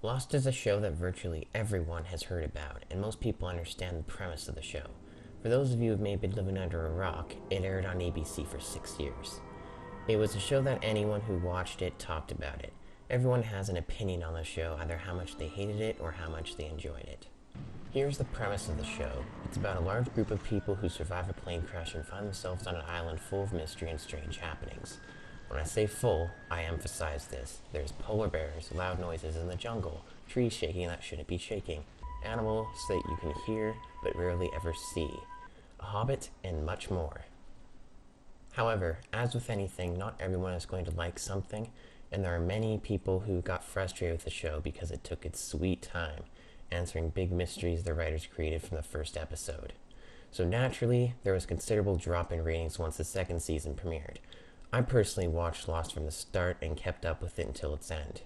Lost is a show that virtually everyone has heard about, and most people understand the premise of the show. For those of you who may have been living under a rock, it aired on ABC for 6 years. It was a show that anyone who watched it talked about it. Everyone has an opinion on the show, either how much they hated it or how much they enjoyed it. Here's the premise of the show. It's about a large group of people who survive a plane crash and find themselves on an island full of mystery and strange happenings. When I say full, I emphasize this. There's polar bears, loud noises in the jungle, trees shaking that shouldn't be shaking, animals that you can hear but rarely ever see, a hobbit, and much more. However, as with anything, not everyone is going to like something, and there are many people who got frustrated with the show because it took its sweet time, answering big mysteries the writers created from the first episode. So naturally, there was considerable drop in ratings once the second season premiered. I personally watched Lost from the start and kept up with it until its end.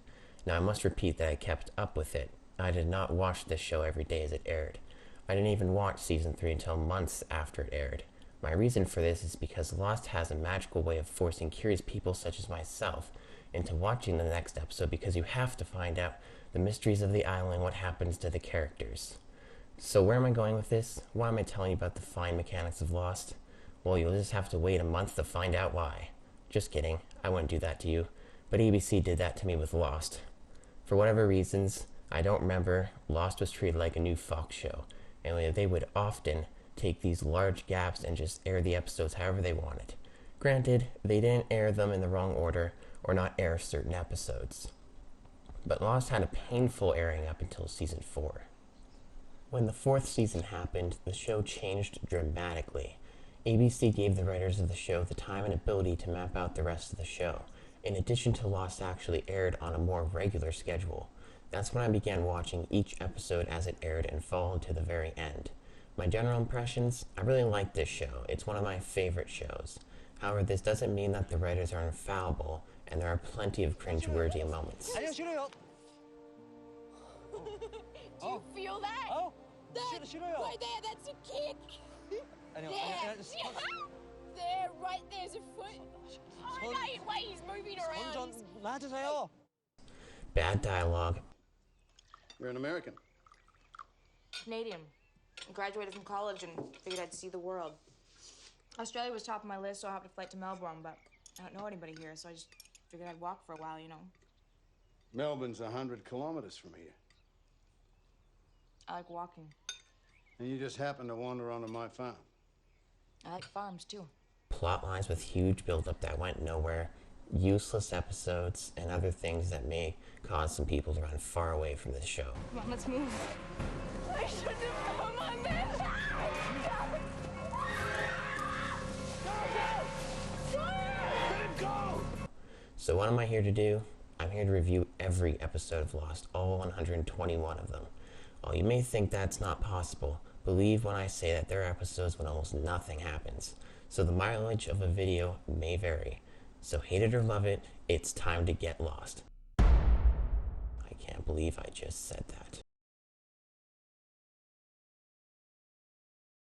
Now I must repeat that I kept up with it. I did not watch this show every day as it aired. I didn't even watch season 3 until months after it aired. My reason for this is because Lost has a magical way of forcing curious people such as myself into watching the next episode, because you have to find out the mysteries of the island and what happens to the characters. So where am I going with this? Why am I telling you about the fine mechanics of Lost? Well, you'll just have to wait a month to find out why. Just kidding, I wouldn't do that to you, but ABC did that to me with Lost. For whatever reasons, I don't remember, Lost was treated like a new Fox show, and they would often take these large gaps and just air the episodes however they wanted. Granted, they didn't air them in the wrong order or not air certain episodes. But Lost had a painful airing up until season 4. When the 4th season happened, the show changed dramatically. ABC gave the writers of the show the time and ability to map out the rest of the show, in addition to Lost actually aired on a more regular schedule. That's when I began watching each episode as it aired and followed to the very end. My general impressions? I really like this show. It's one of my favorite shows. However, this doesn't mean that the writers are infallible, and there are plenty of cringe-worthy moments. Do you feel that? Oh, That right there, that's a kick. There, right there's a foot. Oh no, wait, he's moving around. Bad dialogue, You're an American. Canadian. I graduated from college and figured I'd see the world. Australia was top of my list, so I hopped a flight to Melbourne, but I don't know anybody here, so I just figured I'd walk for a while, you know. Melbourne's 100 kilometers from here. I like walking. And you just happen to wander onto my farm. I like farms, too. plot lines with huge buildup that went nowhere, useless episodes, and other things that may cause some people to run far away from this show. Come on, let's move. I shouldn't have come on this. So what am I here to do? I'm here to review every episode of Lost, all 121 of them. While you may think that's not possible, believe when I say that there are episodes when almost nothing happens. So the mileage of a video may vary. So hate it or love it, it's time to get lost. I can't believe I just said that.